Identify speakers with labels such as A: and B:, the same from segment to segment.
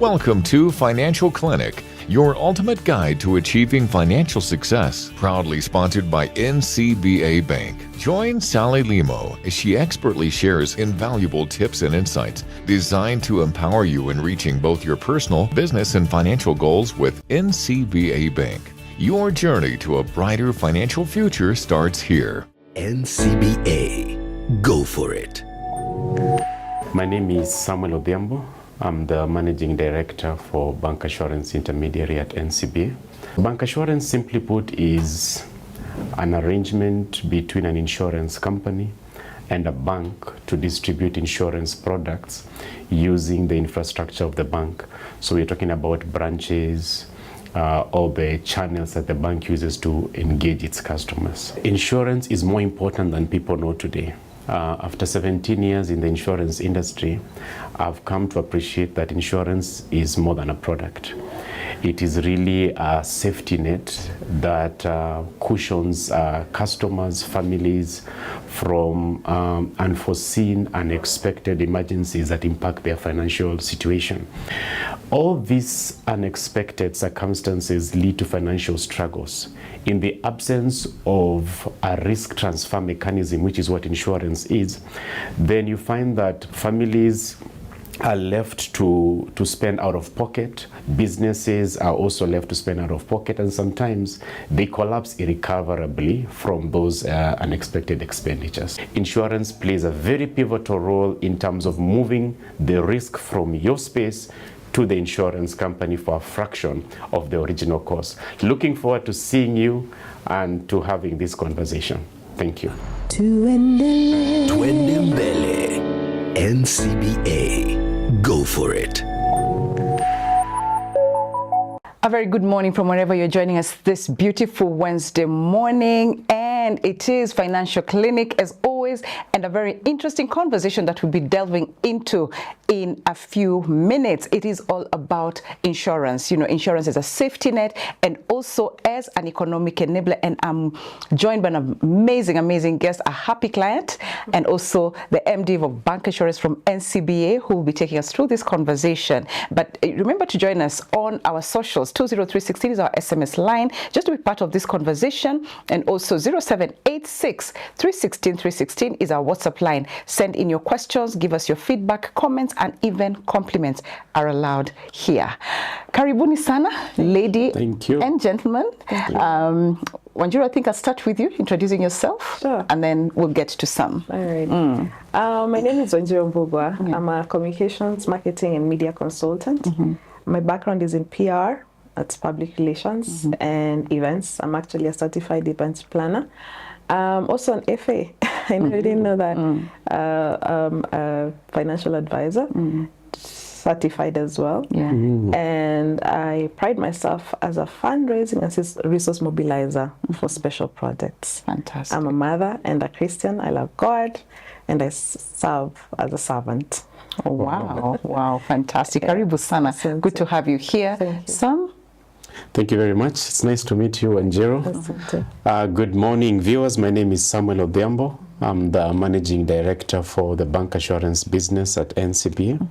A: Welcome to Financial Clinic, your ultimate guide to achieving financial success. Proudly sponsored by NCBA Bank. Join Sally Limo as she expertly shares invaluable tips and insights designed to empower you in reaching both your personal, business, and financial goals with NCBA Bank. Your journey to a brighter financial future starts here.
B: NCBA. Go for it.
C: My name is Samuel Odhiambo. I'm the Managing Director for Bancassurance Intermediary at NCBA. Bancassurance, simply put, is an arrangement between an insurance company and a bank to distribute insurance products using the infrastructure of the bank. So we're talking about branches, or the channels that the bank uses to engage its customers. Insurance is more important than people know today. After 17 years in the insurance industry, I've come to appreciate that insurance is more than a product. It is really a safety net that cushions customers, families from unforeseen, unexpected emergencies that impact their financial situation. All these unexpected circumstances lead to financial struggles. In the absence of a risk transfer mechanism, which is what insurance is, then you find that families are left to spend out of pocket. Businesses are also left to spend out of pocket, and sometimes they collapse irrecoverably from those unexpected expenditures. Insurance plays a very pivotal role in terms of moving the risk from your space to the insurance company for a fraction of the original cost. Looking forward to seeing you and to having this conversation. Thank you.
B: Twendembele. NCBA. Go for it.
D: A very good morning from wherever you're joining us this beautiful Wednesday morning. And it is Financial Clinic as always, and a very interesting conversation that we'll be delving into in a few minutes. It is all about insurance. You know, insurance is a safety net and also as an economic enabler. And I'm joined by an amazing guest, a happy client, and also the MD of Bancassurance from NCBA, who will be taking us through this conversation. But remember to join us on our socials. 20316 is our SMS line, just to be part of this conversation, and also 0786 316 316 is our WhatsApp line. Send in your questions, give us your feedback, comments, and even compliments are allowed here. Karibuni sana, lady
C: Thank you.
D: and gentlemen. Wanjiru, I think I'll start with you, introducing yourself,
E: Sure.
D: and then we'll get to some.
E: All right. My name is Odhiambo. I'm a communications, marketing, and media consultant. My background is in PR, that's public relations, and events. I'm actually a certified events planner. Also an FA. I know you didn't know that. A financial advisor, certified as well.
D: Yeah.
E: And I pride myself as a fundraising and resource mobilizer for special projects.
D: Fantastic.
E: I'm a mother and a Christian. I love God, and I serve as a servant.
D: Oh, wow. Wow, fantastic. Karibu sana. Good to have you here.
E: Thank you.
D: Sam?
C: Thank you very much. It's nice to meet you, Wanjiru. Good morning, viewers. My name is Samuel Odhiambo. I'm the Managing Director for the Bancassurance business at NCBA.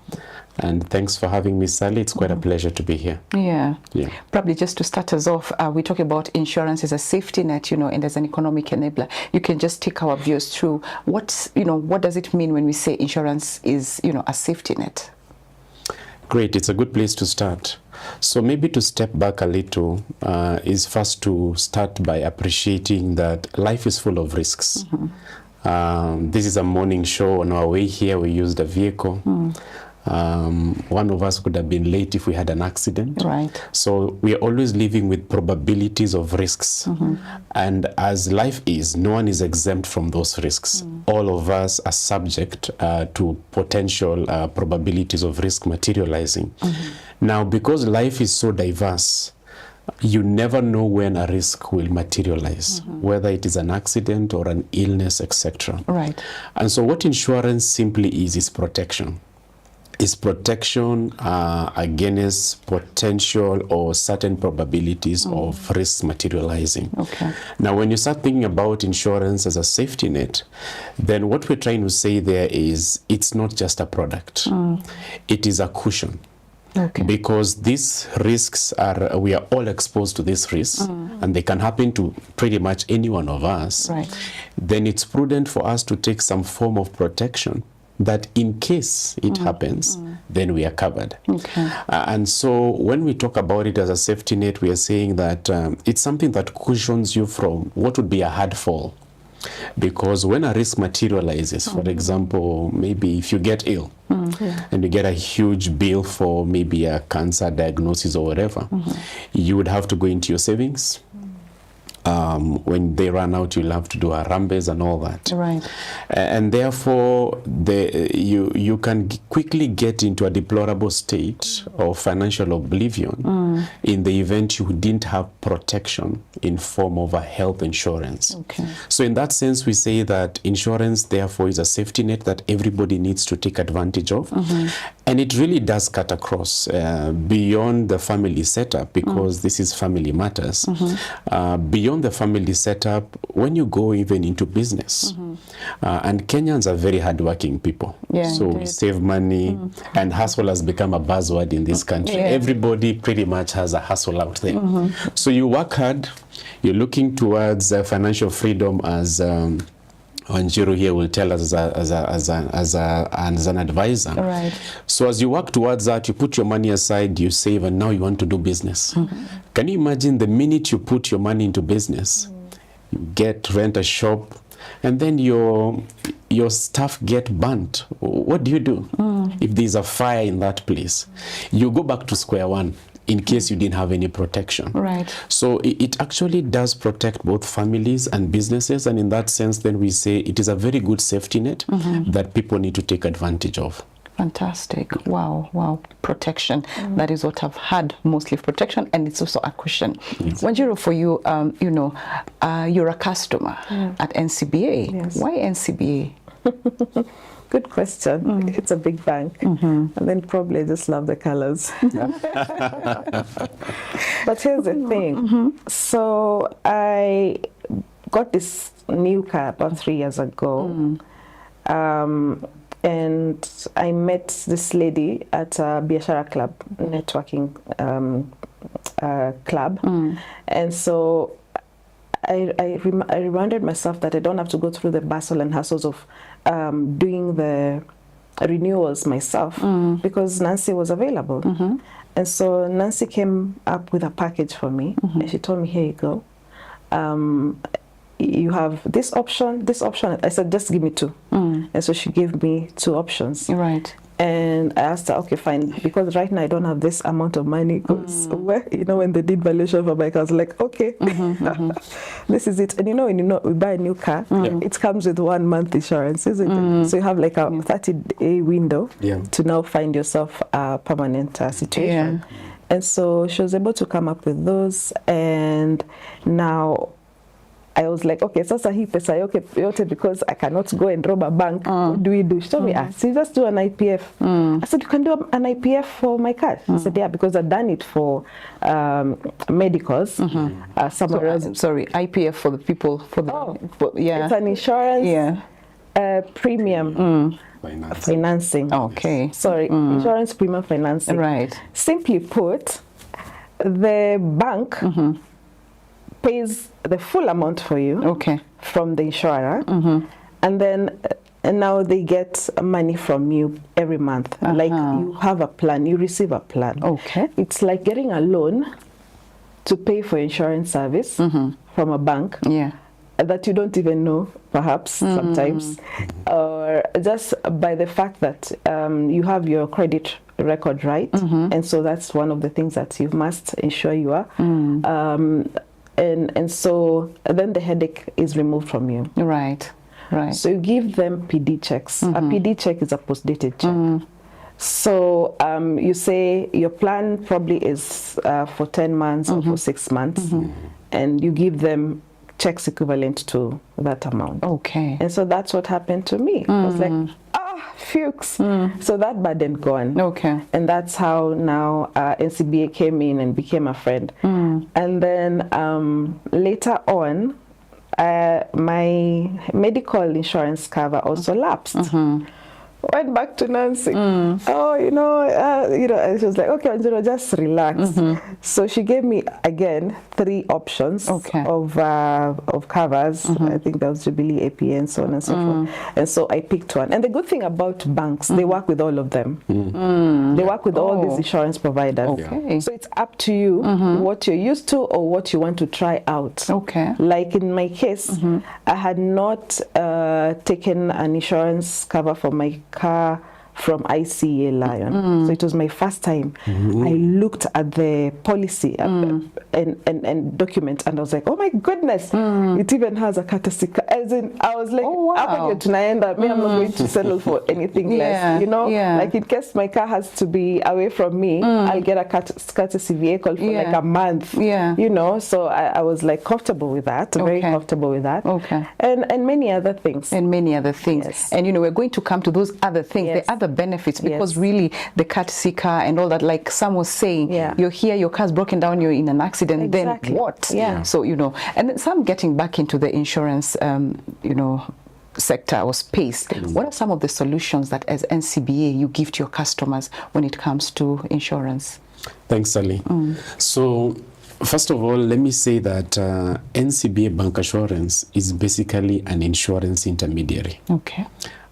C: And thanks for having me, Sally. It's quite a pleasure to be here.
D: Yeah.
C: Yeah.
D: Probably just to start us off, we talk about insurance as a safety net, you know, and as an economic enabler. You can just take our viewers through what does it mean when we say insurance is, you know, a safety net?
C: Great. It's a good place to start. So maybe to step back a little is first to start by appreciating that life is full of risks. This is a morning show. On our way here, we used a vehicle. One of us could have been late if we had an accident.
D: Right.
C: So we are always living with probabilities of risks. And as life is, no one is exempt from those risks. All of us are subject to potential probabilities of risk materializing. Now, because life is so diverse, you never know when a risk will materialize, whether it is an accident or an illness, etc.
D: Right.
C: And so what insurance simply is protection. Is protection against potential or certain probabilities of risks materializing.
D: Okay.
C: Now, when you start thinking about insurance as a safety net, then what we're trying to say there is it's not just a product. It is a cushion.
D: Okay.
C: Because these risks are, we are all exposed to these risks, and they can happen to pretty much any one of us.
D: Right.
C: Then it's prudent for us to take some form of protection that in case it happens, then we are covered.
D: Okay.
C: And so when we talk about it as a safety net, we are saying that it's something that cushions you from what would be a hard fall. Because when a risk materializes, for example, maybe if you get ill and you get a huge bill for maybe a cancer diagnosis or whatever, you would have to go into your savings. When they run out, you'll have to do a rambes and all that.
D: Right.
C: And therefore, you can quickly get into a deplorable state of financial oblivion in the event you didn't have protection in form of a health insurance.
D: Okay.
C: So in that sense, we say that insurance, therefore, is a safety net that everybody needs to take advantage of. And it really does cut across beyond the family setup, because this is family matters. Beyond the family setup, when you go even into business, and Kenyans are very hardworking people.
D: Yeah,
C: so we
D: indeed.
C: save money, and hustle has become a buzzword in this country.
D: Yeah.
C: Everybody pretty much has a hustle out there. So you work hard, you're looking towards financial freedom, as Wanjiru here will tell us as an advisor.
D: Right.
C: So as you work towards that, you put your money aside, you save, and now you want to do business. Can you imagine the minute you put your money into business, you rent a shop, and then your stuff get burnt? What do you do? If there's a fire in that place, you go back to square one, in case you didn't have any protection.
D: Right.
C: So it actually does protect both families and businesses, and in that sense, then we say it is a very good safety net that people need to take advantage of.
D: Fantastic. Wow, wow. Protection. That is what I've had, mostly protection, and it's also a cushion. Wanjiru, for you, you're a customer at NCBA.
E: Yes.
D: Why NCBA?
E: Good question. It's a big bank, and then probably I just love the colors. But here's the thing. So I got this new car about 3 years ago, and I met this lady at a Biashara Club, networking club, and so I reminded myself that I don't have to go through the bustle and hassles of doing the renewals myself, because Nancy was available. And so Nancy came up with a package for me, and she told me, here you go. You have this option, this option. I said, just give me two. And so she gave me two options.
D: Right.
E: And I asked her, okay, fine, because right now I don't have this amount of money. Because when they did valuation for my car, I was like, okay, this is it. And when we buy a new car, it comes with 1 month insurance, isn't it? So you have like a 30-day window to now find yourself a permanent situation. And so she was able to come up with those, and now I was like, okay, sasa hii pesa yote because I cannot go and rob a bank. What do we do? She told me, so you just do an IPF. I said, you can do an IPF for my car. She said, yeah, because I've done it for medicals somewhere else.
D: Sorry, IPF for the people,
E: It's an insurance premium financing.
D: Okay.
E: Sorry, insurance premium financing.
D: Right.
E: Simply put, the bank pays the full amount for you from the insurer, and then now they get money from you every month. Like you have a plan, you receive a plan.
D: Okay.
E: It's like getting a loan to pay for insurance service from a bank that you don't even know, perhaps, sometimes, or just by the fact that you have your credit record right, and so that's one of the things that you must ensure you are. And so then the headache is removed from you.
D: Right, right.
E: So you give them PD checks. A PD check is a post-dated check. So you say your plan probably is for 10 months or for 6 months, and you give them checks equivalent to that amount.
D: Okay.
E: And so that's what happened to me. I was like, Fuchs. So that burden gone.
D: Okay.
E: And that's how now NCBA came in and became a friend. And then later on, my medical insurance cover also lapsed. Went back to Nancy. Oh, and she was like, okay, Angelo, just relax. So she gave me again 3 options of covers. I think that was Jubilee, AP, and so on and so forth. And so I picked one. And the good thing about banks, they work with all of them. They work with all these insurance providers.
D: Okay.
E: So it's up to you what you're used to or what you want to try out.
D: Okay.
E: Like in my case, I had not taken an insurance cover for my car from ICA Lion. So it was my first time. I looked at the policy and document, and I was like, oh my goodness, it even has a courtesy car. As in, I was like, I'm not going to settle for anything less. Like in case my car has to be away from me, I'll get a courtesy vehicle for like a month. So I was like comfortable with that, very comfortable with that. And many other things.
D: Yes. And we're going to come to those other things, the other benefits, because really the courtesy car and all that, like Sam was saying, you're here, your car's broken down, you're in an accident, then what? So and then some getting back into the insurance sector or space. What are some of the solutions that as NCBA you give to your customers when it comes to insurance?
C: Thanks, Sally. So first of all, let me say that NCBA Bancassurance is basically an insurance intermediary.
D: Okay.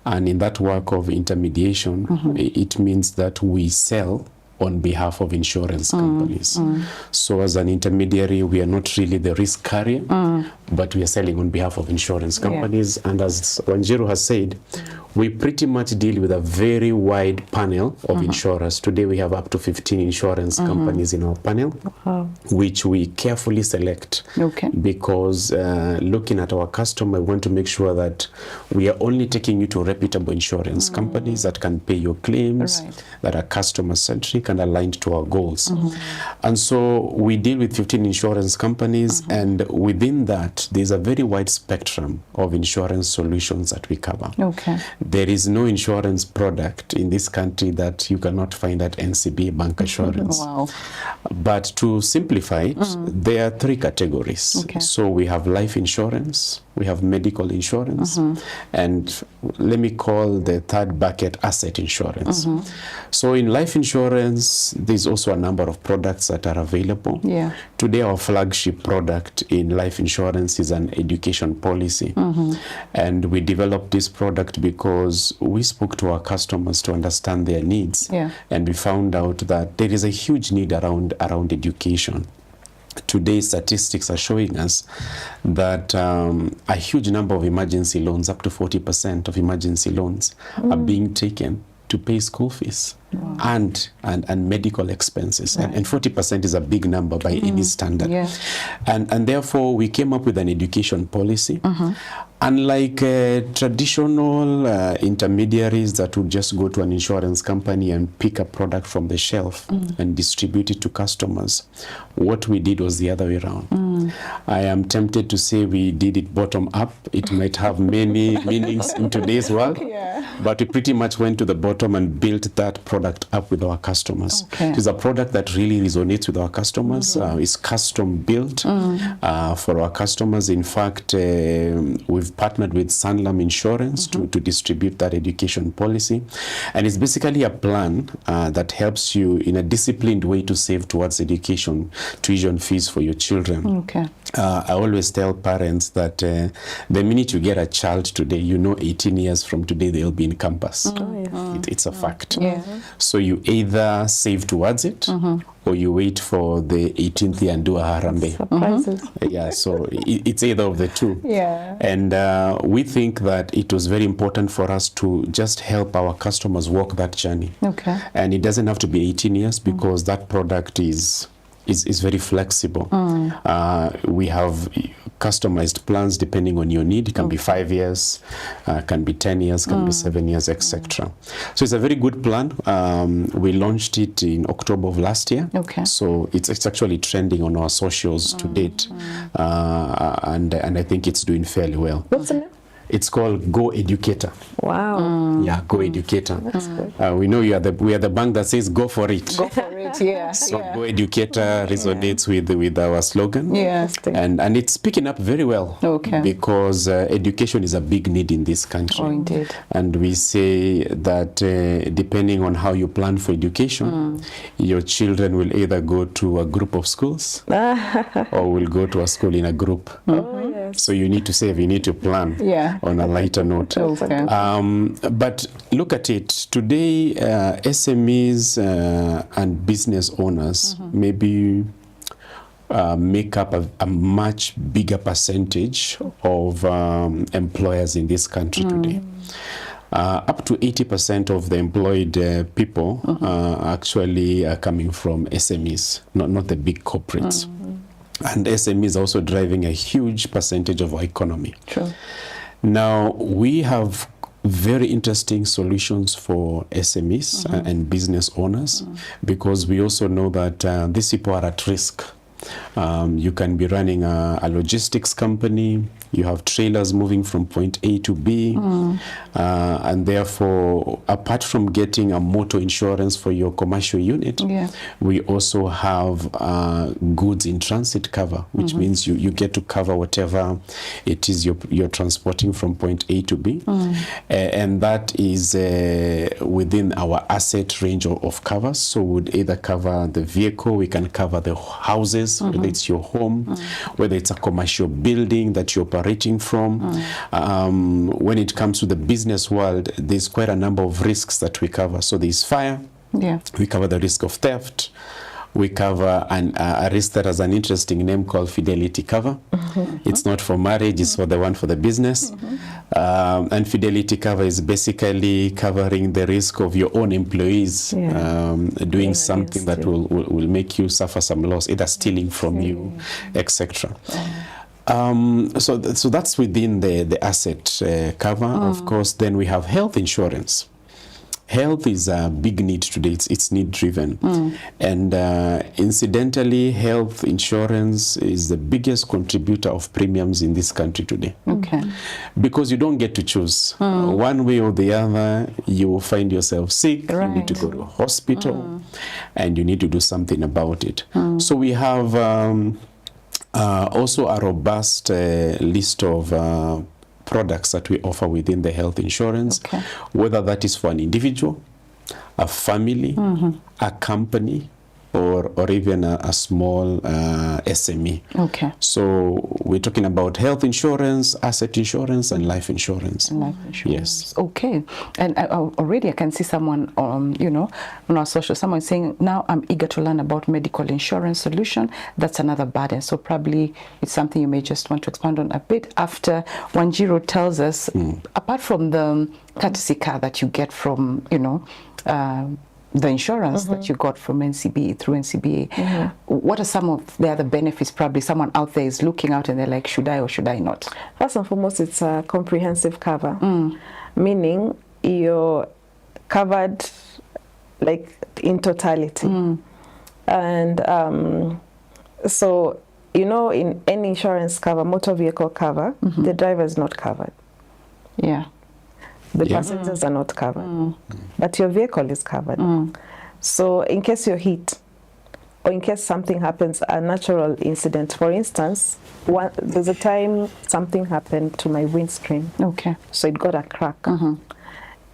C: And in that work of intermediation, it means that we sell on behalf of insurance companies. So as an intermediary, we are not really the risk carrier, but we are selling on behalf of insurance companies. And as Wanjiru has said, we pretty much deal with a very wide panel of insurers. Today we have up to 15 insurance companies in our panel, which we carefully select because looking at our customer, we want to make sure that we are only taking you to reputable insurance companies that can pay your claims, that are customer-centric and aligned to our goals. And so we deal with 15 insurance companies, and within that, there's a very wide spectrum of insurance solutions that we cover. There is no insurance product in this country that you cannot find at NCBA Bancassurance. But to simplify it, there are 3 categories. So we have life insurance, we have medical insurance, and let me call the third bucket asset insurance. So in life insurance, there's also a number of products that are available. Today, our flagship product in life insurance is an education policy. And we developed this product because we spoke to our customers to understand their needs. And we found out that there is a huge need around education. Today, statistics are showing us that a huge number of emergency loans, up to 40% of emergency loans, are being taken to pay school fees and medical expenses. And 40% is a big number by any standard. And therefore, we came up with an education policy. Unlike traditional intermediaries that would just go to an insurance company and pick a product from the shelf and distribute it to customers, what we did was the other way around. I am tempted to say we did it bottom up. It might have many meanings in today's world, but we pretty much went to the bottom and built that product up with our customers. It is a product that really resonates with our customers. It's custom built for our customers. In fact, we've partnered with Sanlam Insurance to distribute that education policy. And it's basically a plan that helps you in a disciplined way to save towards education, tuition fees for your children. I always tell parents that the minute you get a child today, 18 years from today, they'll be in campus. It's a fact. So you either save towards it, or you wait for the 18th year and do a harambe. So it's either of the two. And we think that it was very important for us to just help our customers walk that journey. And it doesn't have to be 18 years because that product is very flexible. We have customized plans depending on your need. It can be 5 years, can be 10 years, can be 7 years, etc. So it's a very good plan. We launched it in October of last year. So it's actually trending on our socials to date. And I think it's doing fairly well.
E: What's the name?
C: It's called Go Educator.
E: Wow.
C: Yeah, Go Educator.
E: That's good.
C: We know we are the bank that says go for it.
D: Go for it, yeah.
C: So
D: yeah.
C: Go Educator resonates with our slogan.
D: Yeah.
C: And it's picking up very well.
D: Okay.
C: Because education is a big need in this country.
D: Oh, indeed.
C: And we say that depending on how you plan for education, your children will either go to a group of schools or will go to a school in a group.
E: Oh, yes.
C: So you need to save, you need to plan on a lighter note.
D: Okay.
C: But look at it. Today, SMEs and business owners maybe make up a much bigger percentage of employers in this country today. Up to 80% of the employed people actually are coming from SMEs, not the big corporates. And SMEs are also driving a huge percentage of our economy.
D: True.
C: Now, we have very interesting solutions for SMEs and business owners because we also know that these people are at risk. You can be running a logistics company, you have trailers moving from point A to B, and therefore, apart from getting a motor insurance for your commercial unit, we also have goods in transit cover, which means you get to cover whatever it is you're transporting from point A to B, and that is within our asset range of covers. So we'd either cover the vehicle, we can cover the houses, whether it's your home, whether it's a commercial building that you're operating from. When it comes to the business world, there's quite a number of risks that we cover. So there's fire, we cover the risk of theft, we cover a risk that has an interesting name called fidelity cover. It's not for marriage, it's for the one for the business. And fidelity cover is basically covering the risk of your own employees doing something that will make you suffer some loss, either stealing from you, etc. So that's within the asset cover. Of course, then we have health insurance. Health is a big need today. It's need driven. And incidentally, health insurance is the biggest contributor of premiums in this country today.
D: Okay.
C: Because you don't get to choose. One way or the other, you will find yourself sick, you need to go to a hospital, and you need to do something about it. So we have also a robust list of products that we offer within the health insurance, whether that is for an individual, a family, a company, or even a small SME.
D: Okay.
C: So we're talking about health insurance, asset insurance, and life insurance.
D: Life insurance.
C: Yes.
D: Okay. And already I can see someone, you know, on our social, someone saying, now I'm eager to learn about medical insurance solution. That's another burden. So probably it's something you may just want to expand on a bit after Wanjiru tells us, apart from the courtesy car that you get from, you know, the insurance that you got from NCBA, through NCBA, what are some of the other benefits? Probably someone out there is looking out and they're like, should I or should I not?
E: First and foremost, it's a comprehensive cover, meaning you're covered like in totality. And so, you know, in any insurance cover, motor vehicle cover, the driver is not covered.
D: Yeah.
E: The passengers are not covered, but your vehicle is covered. So in case you're hit, or in case something happens, a natural incident, for instance, there's a time something happened to my windscreen.
D: Okay.
E: So it got a crack.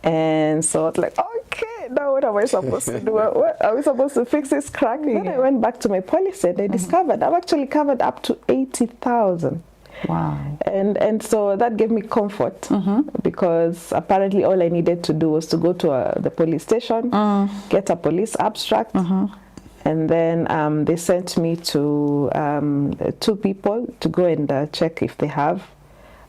E: And so I was like, okay, now what am I supposed to do? What, are we supposed to fix this crack? Then I went back to my policy and I discovered I'm actually covered up to 80,000.
D: Wow.
E: And so that gave me comfort because apparently all I needed to do was to go to the police station, get a police abstract, and then they sent me to 2 people to go and check if they have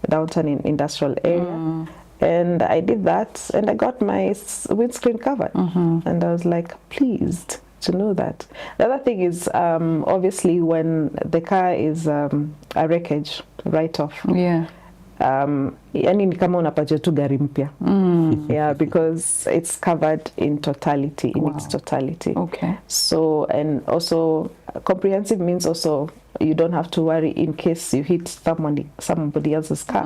E: downtown industrial area. And I did that and I got my windscreen covered. And I was like pleased to know that. The other thing is obviously when the car is a wreckage write-off, yani ni kama unapatia tu gari mpya. Yeah, because it's covered in totality, in its totality.
D: Okay.
E: So, and also comprehensive means also you don't have to worry in case you hit somebody else's car.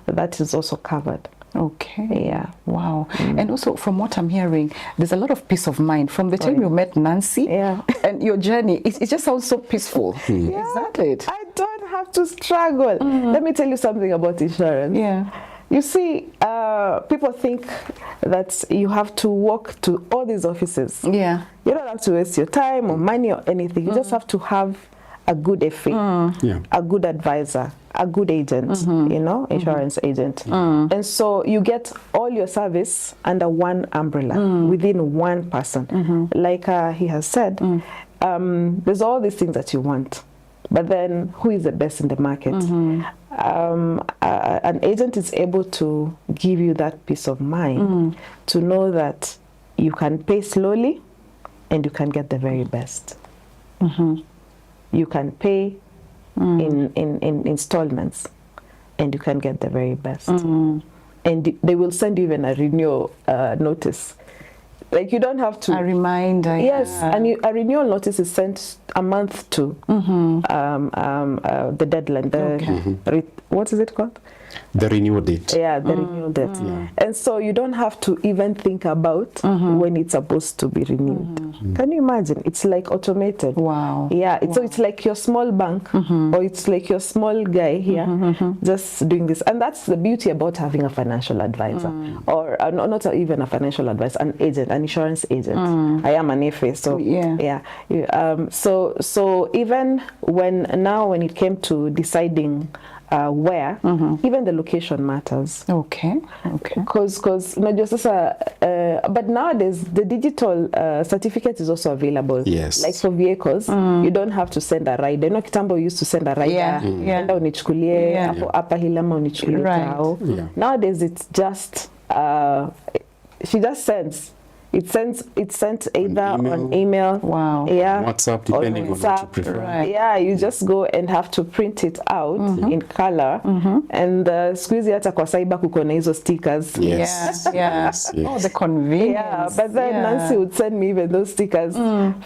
E: That is also covered.
D: Okay.
E: Yeah.
D: Wow. And also, from what I'm hearing, there's a lot of peace of mind from the time you met Nancy.
E: Yeah.
D: And your journey. It just sounds so peaceful.
E: Yeah.
D: Is that it?
E: I don't have to struggle. Let me tell you something about insurance.
D: Yeah.
E: You see, people think that you have to walk to all these offices.
D: Yeah.
E: You don't have to waste your time or money or anything. You just have to have a good FA, a good advisor, a good agent, you know, insurance agent. And so you get all your service under one umbrella, within one person. Like he has said, there's all these things that you want. But then who is the best in the market? An agent is able to give you that peace of mind to know that you can pay slowly and you can get the very best. You can pay in installments and you can get the very best. And they will send you even a renewal notice. Like you don't have to.
D: A reminder.
E: Yes,
D: Yeah.
E: and a renewal notice is sent a month to the deadline. What is it called?
C: The renewal date.
E: Yeah, the renewal date. And so you don't have to even think about when it's supposed to be renewed. Can you imagine? It's like automated.
D: Wow.
E: Yeah, so it's like your small bank or it's like your small guy here just doing this. And that's the beauty about having a financial advisor or not even a financial advisor, an agent, an insurance agent. I am an FA, so so even when it came to deciding where, even the location matters.
D: Okay.
E: Because but nowadays the digital certificate is also available.
C: Yes.
E: Like for vehicles, you don't have to send a rider. You know, kitambo used to send a rider. Enda unichukulie hapo hapa hilama unichukulie kao. Nowadays it's just she just sends. It sent either on email,
C: WhatsApp, depending on what you prefer.
D: Right.
E: Yeah, you just go and have to print it out in color. And squeeze hata kwa cyber kuko na hizo stickers.
C: Yes.
D: Yes. Oh, the convenience.
E: Yeah, but then Nancy would send me even those stickers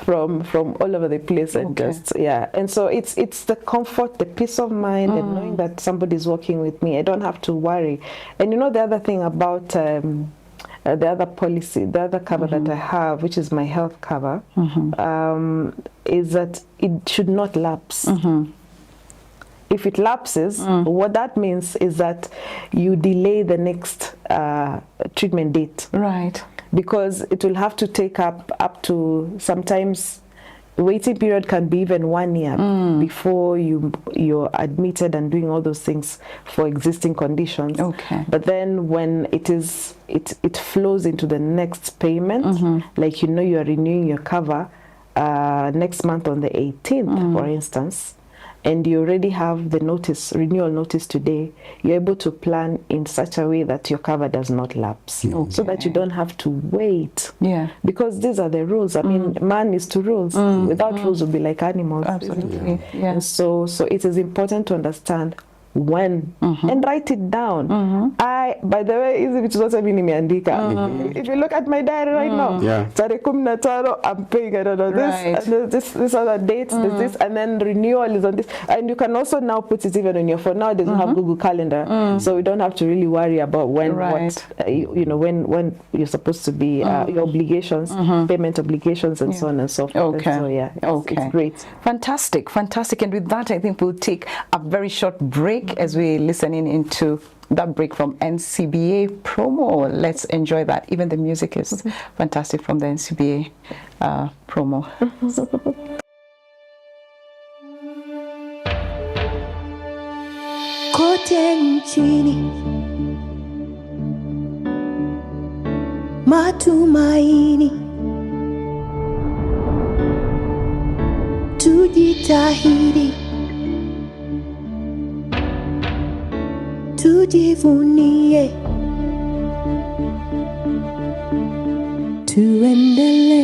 E: from all over the place and just and so it's the comfort, the peace of mind, and knowing that somebody's working with me. I don't have to worry. And you know the other thing about the other policy, the other cover that I have, which is my health cover, is that it should not lapse. If it lapses, what that means is that you delay the next treatment date.
D: Right.
E: Because it will have to take up to sometimes. The waiting period can be even 1 year before you're admitted and doing all those things for existing conditions.
D: Okay.
E: But then when it flows into the next payment, like you know you are renewing your cover next month on the 18th, for instance, and you already have the renewal notice today, you're able to plan in such a way that your cover does not lapse, so that you don't have to wait.
D: Yeah.
E: Because these are the rules. I mean, man is to rules. Without rules, we'll be like animals.
D: Absolutely. Yeah.
E: And so it is important to understand when and write it down. By the way, if you look at my diary right now, tarehe 15 I'm paying I don't know this, and this other dates, this, and then renewal is on this, and you can also now put it even on your phone. Now it doesn't have Google Calendar, so you don't have to really worry about when when you're supposed to be your obligations, payment obligations, and so on and so forth.
D: Okay.
E: And so it's great.
D: Fantastic. And with that, I think we'll take a very short break as we listen into that break from NCBA promo. Let's enjoy that. Even the music is fantastic from the NCBA promo.
F: Kote nchini matumaini, tujitahidi, tujivunie, tuendelee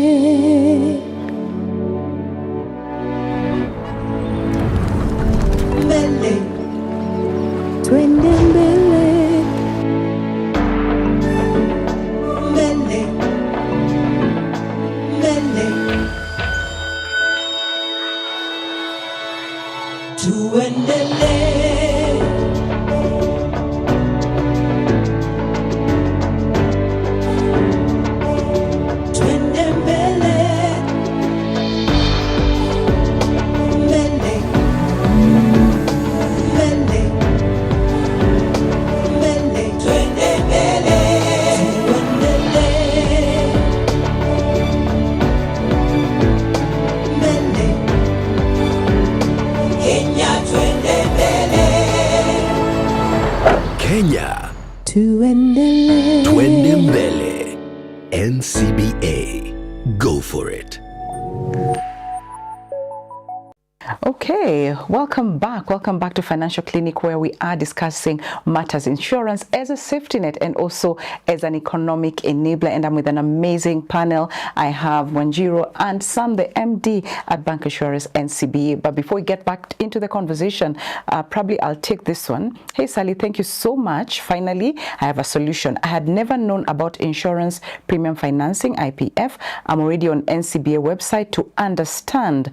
F: mbele, twende mbele.
B: Kenya.
F: Tuendelee.
B: Twende mbele. NCBA. Go for it.
D: Okay, welcome back. Welcome back to Financial Clinic, where we are discussing matters insurance as a safety net and also as an economic enabler. And I'm with an amazing panel. I have Wanjiru and Sam, the MD at Bancassurance NCBA. But before we get back into the conversation, probably I'll take this one. Hey, Sally, thank you so much. Finally, I have a solution. I had never known about insurance premium financing, IPF. I'm already on NCBA website to understand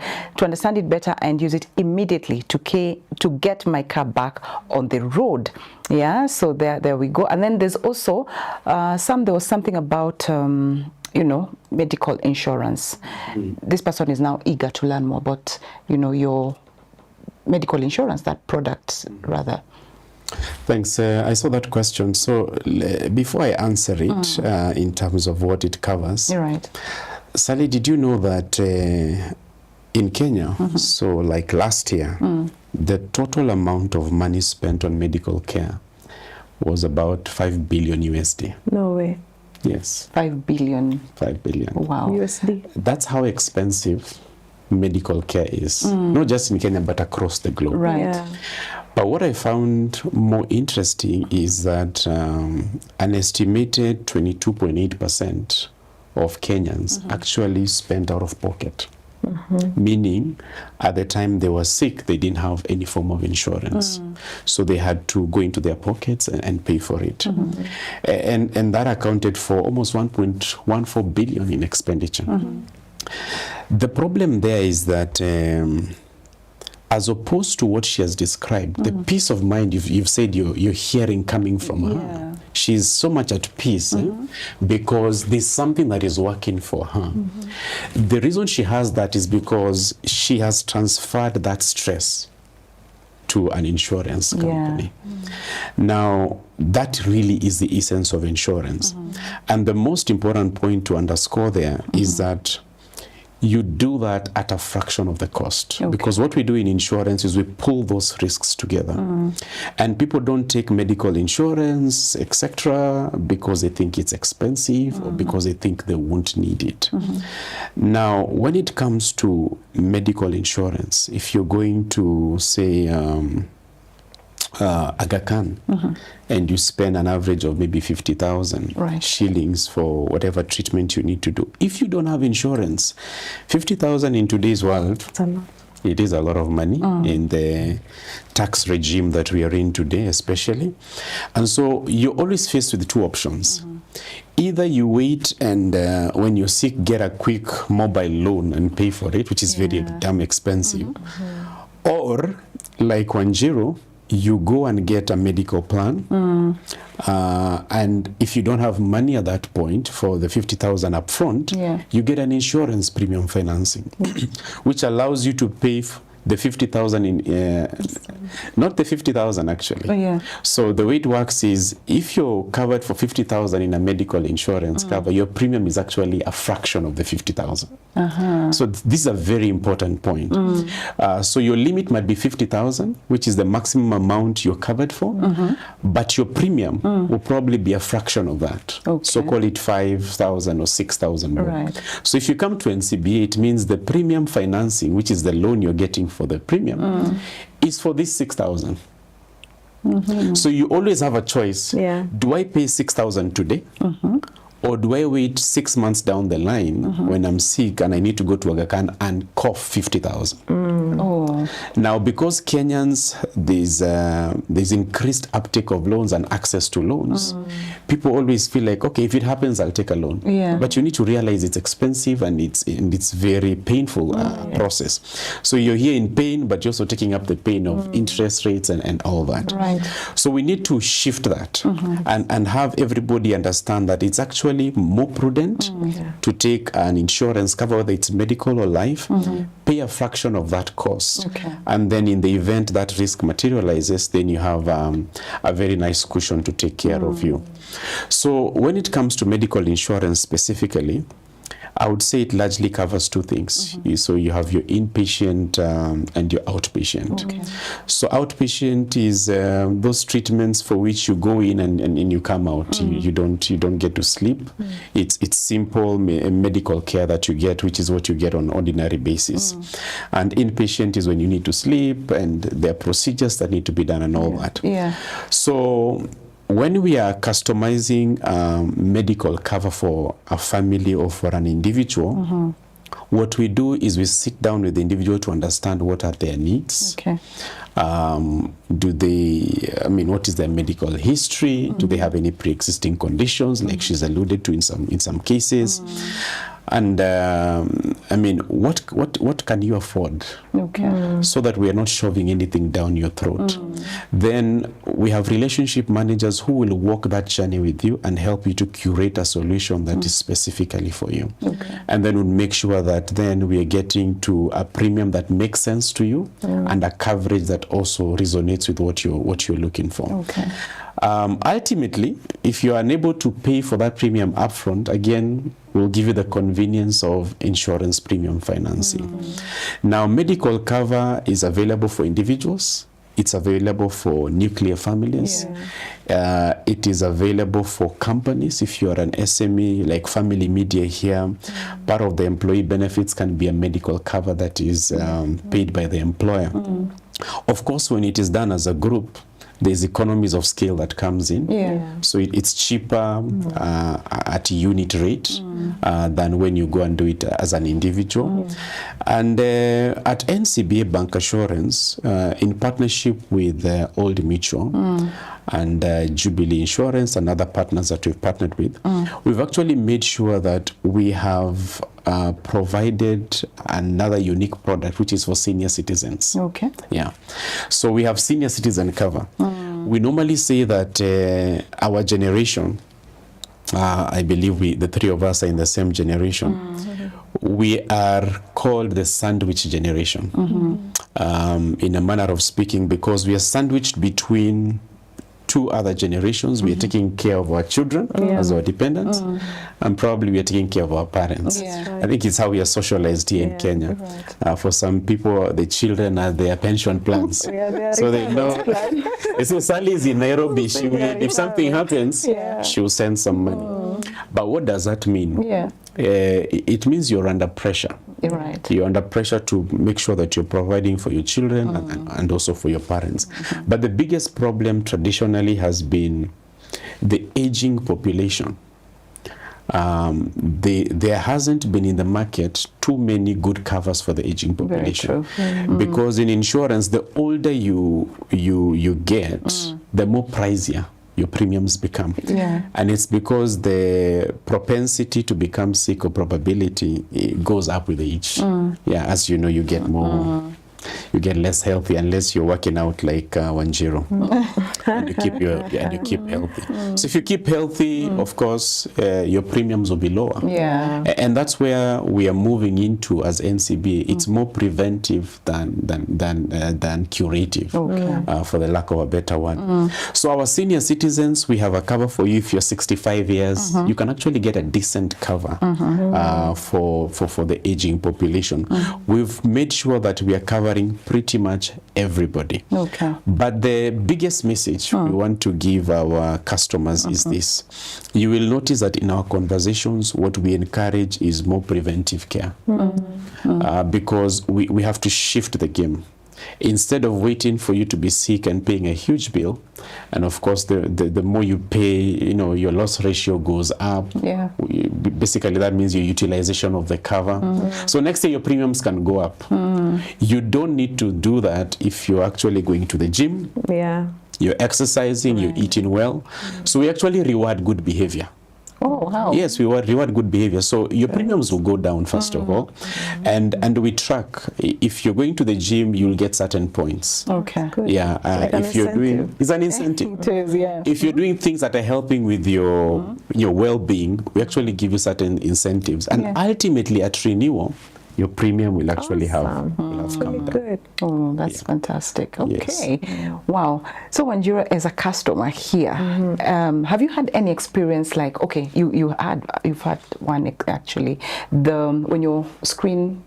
D: it better and use it immediately to get my car back on the road. Yeah, so there we go. And then there's also there was something about medical insurance. This person is now eager to learn more about your medical insurance, that product rather.
C: Thanks. I saw that question. So before I answer it, in terms of what it covers,
D: You're right.
C: Sally, did you know that in Kenya, so like last year, the total amount of money spent on medical care was about 5 billion USD.
E: No way.
C: Yes.
D: 5 billion.
C: 5 billion.
D: Wow.
E: USD.
C: That's how expensive medical care is, not just in Kenya, but across the globe.
D: Right.
E: Yeah.
C: But what I found more interesting is that an estimated 22.8% of Kenyans actually spent out of pocket. Meaning, at the time they were sick, they didn't have any form of insurance. So they had to go into their pockets and pay for it. And that accounted for almost 1.14 billion in expenditure. The problem there is that as opposed to what she has described, the peace of mind you've said you're hearing coming from her, she's so much at peace because there's something that is working for her. The reason she has that is because she has transferred that stress to an insurance company. Now, that really is the essence of insurance. And the most important point to underscore there is that you do that at a fraction of the cost. Because what we do in insurance is we pull those risks together. And people don't take medical insurance, etc., because they think it's expensive or because they think they won't need it. Now, when it comes to medical insurance, if you're going to, say, Aga Khan, and you spend an average of maybe 50,000 shillings for whatever treatment you need to do. If you don't have insurance, 50,000 in today's world, it is a lot of money in the tax regime that we are in today, especially. And so you're always faced with two options. Either you wait and when you're sick, get a quick mobile loan and pay for it, which is very damn expensive. Or, like Wanjiru, you go and get a medical plan, and if you don't have money at that point for the 50,000 up front, you get an insurance premium financing, which allows you to pay the 50,000 in, not the 50,000 actually. So the way it works is if you're covered for 50,000 in a medical insurance cover, your premium is actually a fraction of the 50,000. So this is a very important point. So your limit might be 50,000, which is the maximum amount you're covered for, but your premium will probably be a fraction of that. So call it 5,000 or 6,000 more. So if you come to NCBA, it means the premium financing, which is the loan you're getting for the premium, is for this 6,000. So you always have a choice. Do I pay 6,000 today? Or do I wait 6 months down the line when I'm sick and I need to go to Aga Khan and cough 50,000? Now, because Kenyans, there's increased uptake of loans and access to loans, people always feel like, okay, if it happens, I'll take a loan. But you need to realize it's expensive and it's very painful process. So you're here in pain, but you're also taking up the pain of interest rates and all that. So we need to shift that and have everybody understand that it's actually more prudent to take an insurance cover, whether it's medical or life, pay a fraction of that cost. And then in the event that risk materializes, then you have a very nice cushion to take care of you. So when it comes to medical insurance specifically, I would say it largely covers two things. So you have your inpatient and your outpatient.
D: Okay.
C: So outpatient is those treatments for which you go in and you come out. You don't get to sleep. It's simple medical care that you get, which is what you get on ordinary basis. And inpatient is when you need to sleep and there are procedures that need to be done and all that.
D: Yeah.
C: So when we are customizing medical cover for a family or for an individual, what we do is we sit down with the individual to understand what are their needs.
D: Okay.
C: What is their medical history? Do they have any pre-existing conditions, like she's alluded to in some cases? And what can you afford?
D: Okay.
C: So that we are not shoving anything down your throat. Then we have relationship managers who will walk that journey with you and help you to curate a solution that is specifically for you.
D: Okay.
C: And then we'll make sure that then we are getting to a premium that makes sense to you and a coverage that also resonates with what you're looking for.
D: Okay.
C: Ultimately, if you are unable to pay for that premium upfront, again, we'll give you the convenience of insurance premium financing. Now, medical cover is available for individuals. It's available for nuclear families. It is available for companies. If you are an SME, like Family Media here, part of the employee benefits can be a medical cover that is paid by the employer. Of course, when it is done as a group, there's economies of scale that comes in. So it's cheaper at unit rate than when you go and do it as an individual. And at NCBA Bancassurance, in partnership with Old Mutual and Jubilee Insurance and other partners that we've partnered with, we've actually made sure that we have provided another unique product, which is for senior citizens.
D: Okay.
C: Yeah. So we have senior citizen cover. We normally say that our generation, I believe the three of us are in the same generation, we are called the sandwich generation, in a manner of speaking, because we are sandwiched between two other generations. We are taking care of our children as our dependents, and probably we are taking care of our parents. I think it's how we are socialized here in Kenya. For some people, the children are their pension plans. So they know. So Sally is in Nairobi. If something happens, she will send some money. But what does that mean? It means you're under pressure.
D: Right.
C: You're under pressure to make sure that you're providing for your children and also for your parents. But the biggest problem traditionally has been the aging population. There hasn't been in the market too many good covers for the aging population. Because in insurance, the older you get, the more pricier your premiums become. And it's because the propensity to become sick or probability, it goes up with age. As you know, you get more, you get less healthy unless you're working out like 1-0 and you keep healthy. So if you keep healthy, of course, your premiums will be lower. And that's where we are moving into as NCBA. It's more preventive than curative, for the lack of a better word. So our senior citizens, we have a cover for you. If you're 65 years, you can actually get a decent cover for the aging population. We've made sure that we are covering pretty much everybody. But the biggest message we want to give our customers is this. You will notice that in our conversations, what we encourage is more preventive care. Because we have to shift the game. Instead of waiting for you to be sick and paying a huge bill, and of course the more you pay, your loss ratio goes up. Basically that means your utilization of the cover. So next year your premiums can go up. You don't need to do that if you're actually going to the gym, you're exercising, you're eating well. So we actually reward good behavior. Yes, we reward good behavior. So your premiums will go down first of all, and we track. If you're going to the gym, you'll get certain points. If you're doing, it's an incentive. If you're doing things that are helping with your well-being, we actually give you certain incentives. And ultimately, at renewal, your premium will actually
E: Awesome.
C: have come down.
E: Good.
D: Oh, that's fantastic. Okay. Wow. So Wanjira, as a customer here, have you had any experience like, okay, you've had one actually, when your screen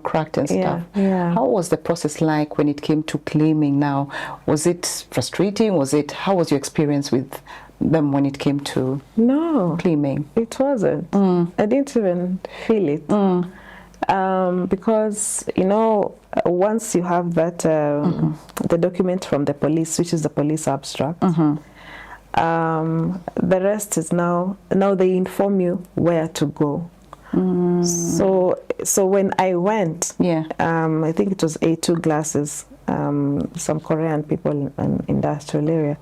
D: cracked and stuff.
E: Yeah.
D: How was the process like when it came to claiming now? Was it frustrating? How was your experience with them when it came to claiming?
E: It wasn't. I didn't even feel it. Because once you have that the document from the police, which is the police abstract, the rest is now they inform you where to go. So when I went, I think it was A2 glasses, some Korean people in industrial area.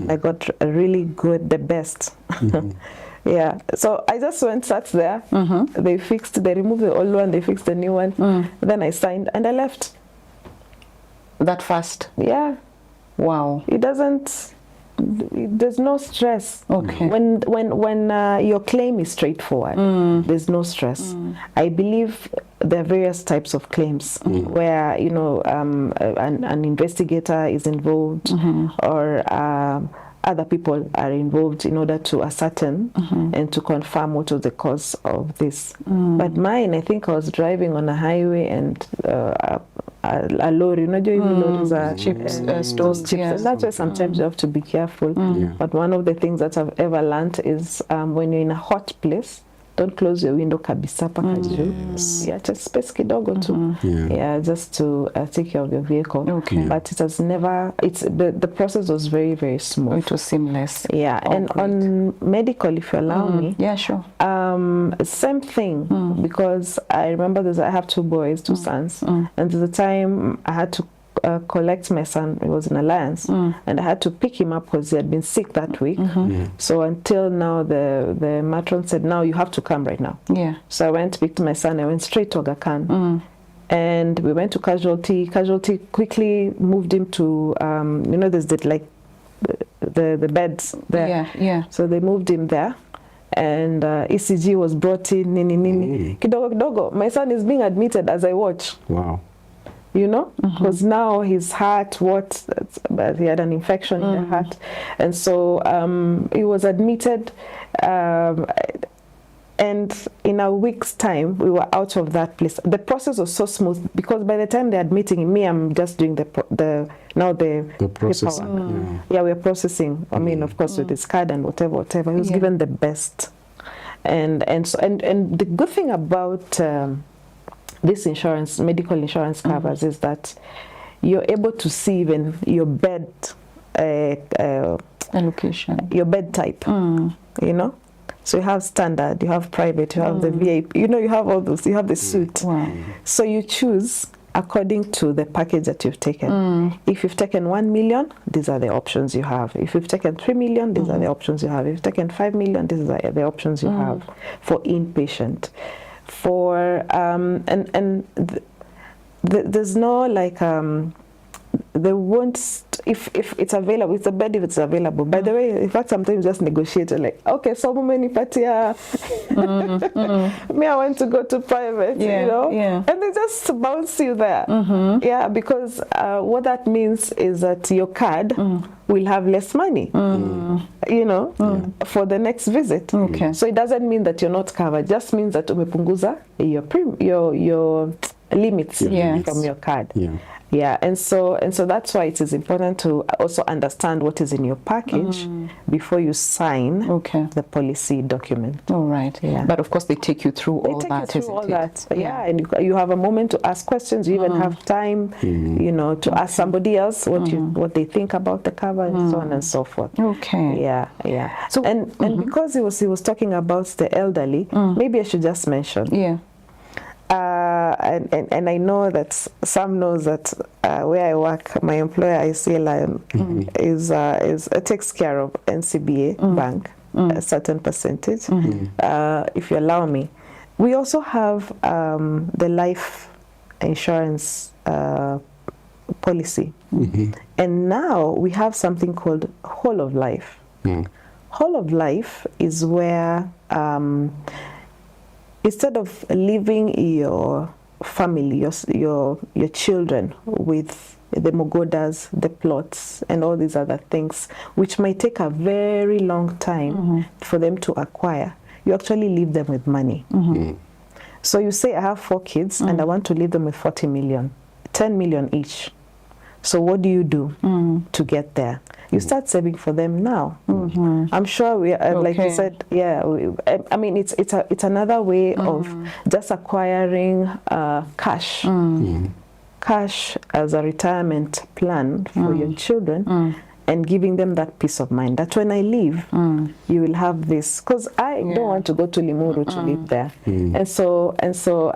E: I got a really good, the best. Yeah, so I just went, sat there. They removed the old one, they fixed the new one. Then I signed and I left.
D: That fast?
E: Yeah.
D: Wow.
E: There's no stress.
D: Okay.
E: When your claim is straightforward, there's no stress. I believe there are various types of claims where an investigator is involved or other people are involved in order to ascertain and to confirm what was the cause of this. But mine, I think I was driving on a highway and a lorry, lorries are chips. And that's why sometimes you have to be careful. But one of the things that I've ever learned is when you're in a hot place, don't close your window kabisa paka juu. Yeah, just space kidogo tu. Yeah, just to take care of your vehicle.
D: Okay.
E: But it has never, the process was very, very smooth.
D: It was seamless.
E: Yeah, and
D: great.
E: On medical, if you allow me.
D: Yeah, sure.
E: Same thing, because I remember I have two boys, two sons, and at the time I had to collect my son. He was in Alliance, and I had to pick him up because he had been sick that week. So until now, the matron said, now you have to come right now.
D: Yeah.
E: So I went to pick my son. I went straight to Aga Khan. And we went to casualty. Casualty quickly moved him to, there's the beds there.
D: Yeah.
E: So they moved him there. And ECG was brought in, Kidogo kidogo. My son is being admitted as I watch.
C: Wow.
E: Because now his heart, but he had an infection in the heart. And so he was admitted, and in a week's time, we were out of that place. The process was so smooth because by the time they're admitting me, I'm just doing the
C: processing.
E: paperwork. Yeah, we're processing. I mean, of course, with his card and whatever. He was given the best. And the good thing about this insurance, medical insurance covers, is that you're able to see even your bed
D: allocation,
E: your bed type. So you have standard, you have private, you have the VIP. You have all those. You have the suite.
D: Wow. So
E: you choose according to the package that you've taken. If you've taken 1 million, these are the options you have. If you've taken 3 million, these are the options you have. If you've taken 5 million, these are the options you have for inpatient. There's no they won't, if it's available, it's a bed if it's available. By the way, in fact, sometimes just negotiate okay, so many patia. Me, I want to go to private, and they just bounce you there. Yeah, because what that means is that your card will have less money, for the next visit.
D: Okay.
E: So it doesn't mean that you're not covered. It just means that umepunguza your limits from your card. Yeah, and so that's why it is important to also understand what is in your package before you sign the policy document.
D: All right. Yeah. But of course, they take you through all that.
E: Yeah, and you have a moment to ask questions. You even have time, to ask somebody else what they think about the cover and so on and so forth.
D: Okay.
E: Yeah. So and because he was talking about the elderly, maybe I should just mention.
D: Yeah.
E: And I know that Sam knows that where I work, my employer ICLI takes care of NCBA Bank a certain percentage. If you allow me, we also have the life insurance policy, and now we have something called whole of life. Whole of life is where instead of leaving your family, your children with the mogodas, the plots, and all these other things, which might take a very long time for them to acquire, you actually leave them with money. So you say, I have 4 kids and I want to leave them with 40 million, 10 million each. So what do you do to get there? You start saving for them now. I'm sure we are, like you said, I mean, it's another way of just acquiring cash. Cash as a retirement plan for your children, and giving them that peace of mind that when I leave, you will have this. Because I don't want to go to Limuru to live there. And so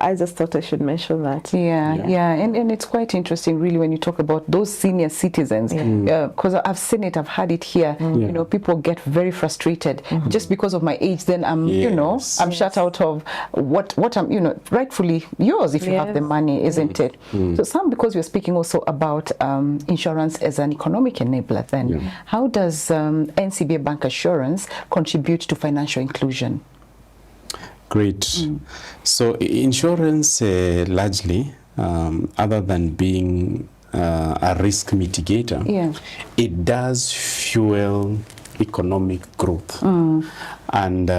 E: I just thought I should mention that.
D: And it's quite interesting, really, when you talk about those senior citizens, because I've seen it, I've had it here. You know, people get very frustrated just because of my age. Then I'm, you know, I'm shut out of what I'm, you know, rightfully yours if you have the money, isn't it? So some, because we're speaking also about insurance as an economic enabler. Then, how does NCBA Bancassurance contribute to financial inclusion?
C: Great. So insurance largely, other than being a risk mitigator, it does fuel economic growth. And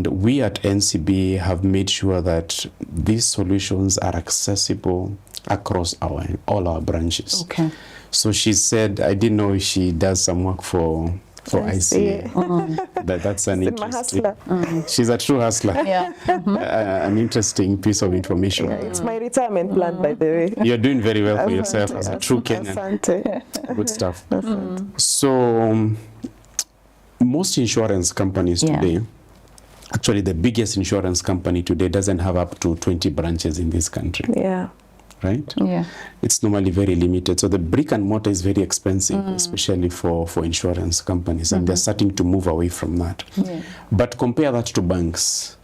C: we at NCBA have made sure that these solutions are accessible across all our branches. So she said, I didn't know she does some work for ICA. That's an interesting. She's a true hustler. An interesting piece of information.
E: It's my retirement plan, by the way.
C: You're doing very well for yourself as a true Kenyan. Good stuff. So most insurance companies today, actually the biggest insurance company today doesn't have up to 20 branches in this country. Right? It's normally very limited. So the brick and mortar is very expensive, especially for insurance companies, and they're starting to move away from that. But compare that to banks.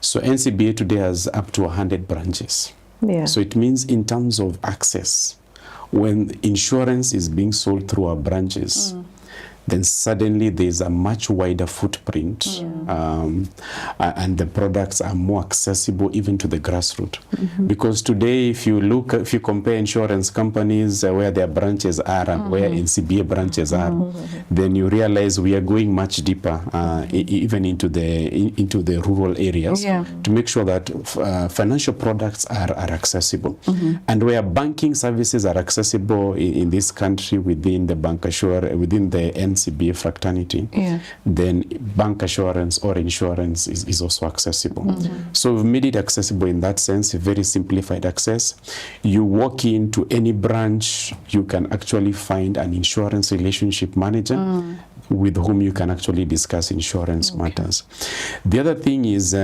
C: So NCBA today has up to 100 branches. So it means in terms of access, when insurance is being sold through our branches, then suddenly there's a much wider footprint, and the products are more accessible even to the grassroots. Because today, if you compare insurance companies where their branches are and where NCBA branches are, then you realize we are going much deeper, even into the rural areas, to make sure that financial products are accessible. And where banking services are accessible in this country within the bancassurance, within the NCBA fraternity, then bancassurance or insurance is also accessible. So we've made it accessible in that sense, a very simplified access. You walk into any branch, you can actually find an insurance relationship manager with whom you can actually discuss insurance matters. The other thing is,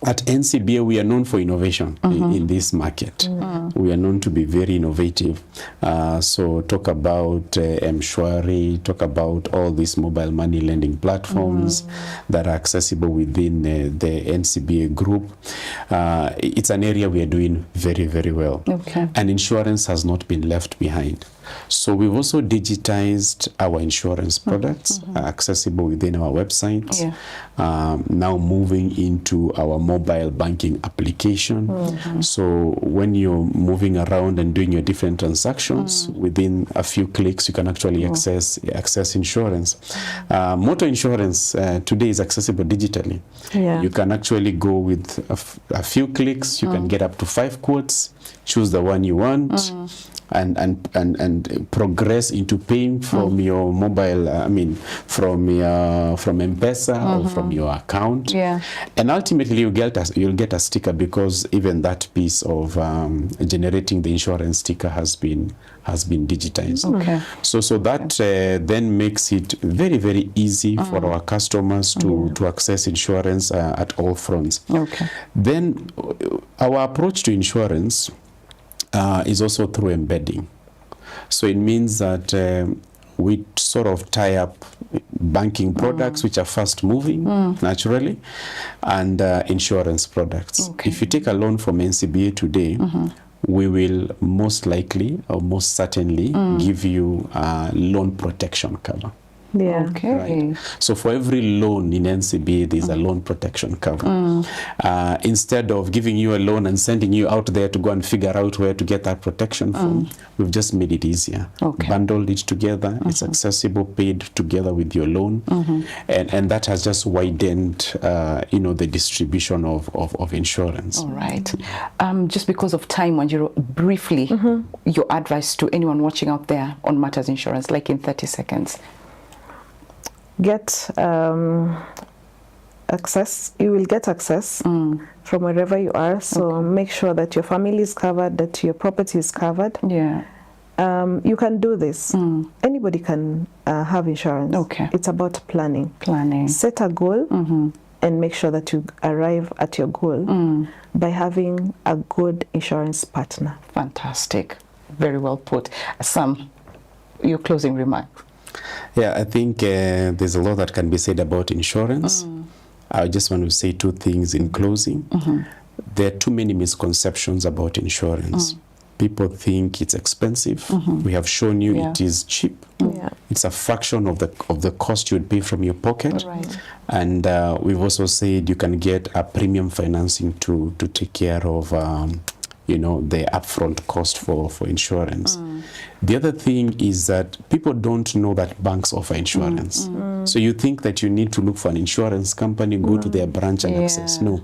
C: at NCBA, we are known for innovation in this market. We are known to be very innovative. So talk about M-Shwari, talk about all these mobile money lending platforms that are accessible within the NCBA group. It's an area we are doing very, very well. And insurance has not been left behind. So we've also digitized our insurance products, accessible within our website. Now moving into our mobile banking application. So when you're moving around and doing your different transactions, within a few clicks, you can actually access insurance. Motor insurance today is accessible digitally. You can actually go with a few clicks. You can get up to 5 quotes, choose the one you want, and progress into paying from your mobile, from M-Pesa or from your account. And ultimately you'll get a sticker, because even that piece of generating the insurance sticker has been digitized. So that then makes it very, very easy for our customers to access insurance at all fronts. Then our approach to insurance is also through embedding. So it means that we sort of tie up banking products, which are fast moving naturally, and insurance products. If you take a loan from NCBA today, we will most likely or most certainly give you loan protection cover.
E: Yeah.
D: Okay.
C: Right. So for every loan in NCBA, there's a loan protection cover. Instead of giving you a loan and sending you out there to go and figure out where to get that protection from, we've just made it easier.
D: Okay.
C: Bundled it together. It's accessible, paid together with your loan, and that has just widened, the distribution of insurance.
D: All right. Just because of time, Wanjiru, briefly, your advice to anyone watching out there on Matters Insurance, like in 30 seconds.
E: Get access. You will get access from wherever you are. So make sure that your family is covered, that your property is covered.
D: Yeah.
E: You can do this. Anybody can have insurance.
D: Okay.
E: It's about planning.
D: Planning.
E: Set a goal and make sure that you arrive at your goal by having a good insurance partner.
D: Fantastic. Very well put. Sam, your closing remarks.
C: Yeah, I think there's a lot that can be said about insurance. I just want to say two things in closing. There are too many misconceptions about insurance. People think it's expensive. We have shown you it is cheap.
E: Yeah.
C: It's a fraction of the cost you would pay from your pocket.
D: Right.
C: And we've also said you can get a premium financing to take care of the upfront cost for insurance. The other thing is that people don't know that banks offer insurance. So you think that you need to look for an insurance company, go to their branch and access. No.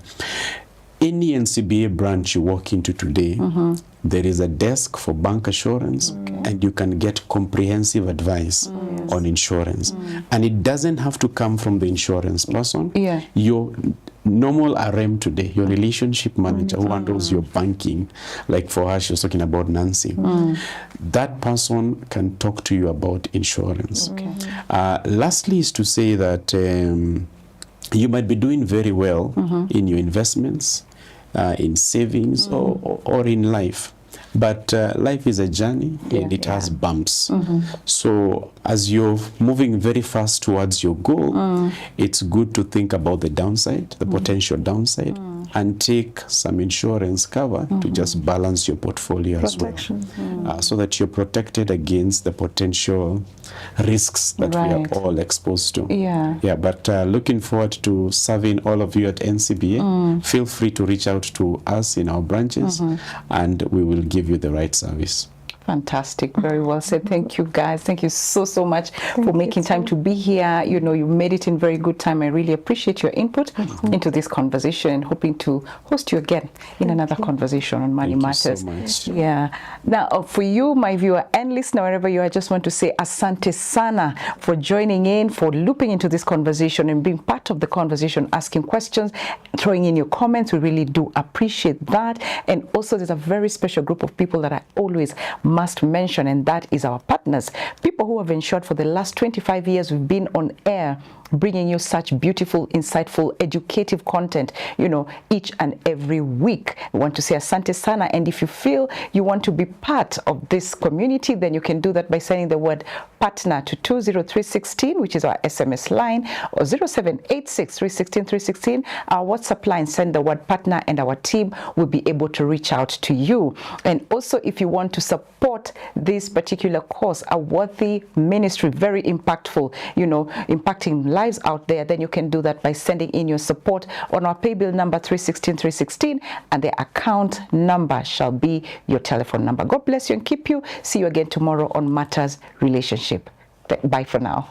C: Any NCBA branch you walk into today, there is a desk for bank assurance, and you can get comprehensive advice on insurance. And it doesn't have to come from the insurance person.
D: Yeah.
C: Your normal RM today, your relationship manager who handles your banking, like for her, she was talking about Nancy, that person can talk to you about insurance. Lastly is to say that you might be doing very well in your investments, in savings or in life. But life is a journey and it has bumps. So as you're moving very fast towards your goal, it's good to think about the downside, the potential downside, and take some insurance cover to just balance your portfolio as well. So that you're protected against the potential risks that we are all exposed to. Yeah, but looking forward to serving all of you at NCBA. Feel free to reach out to us in our branches and we will give you the right service.
D: Fantastic. Very well said. Thank you, guys. Thank you so much for making time to be here. You made it in very good time. I really appreciate your input into this conversation, hoping to host you again in another conversation on Money Matters.
C: Thank you so much.
D: Yeah. Now, for you, my viewer and listener, wherever you are, I just want to say asante sana for joining in, for looping into this conversation and being part of the conversation, asking questions, throwing in your comments. We really do appreciate that. And also, there's a very special group of people that I always must mention, and that is our partners, people who have ensured for the last 25 years we've been on air bringing you such beautiful, insightful, educative content, each and every week. We want to say asante sana, and if you feel you want to be part of this community, then you can do that by sending the word partner to 20316, which is our SMS line, or 0786 316 316, our WhatsApp line. Send the word partner and our team will be able to reach out to you. And also, if you want to support this particular cause, a worthy ministry, very impactful, impacting lives out there, then you can do that by sending in your support on our pay bill number 316 and the account number shall be your telephone number. God bless you and keep you. See you again tomorrow on Matters Relationship. Bye for now.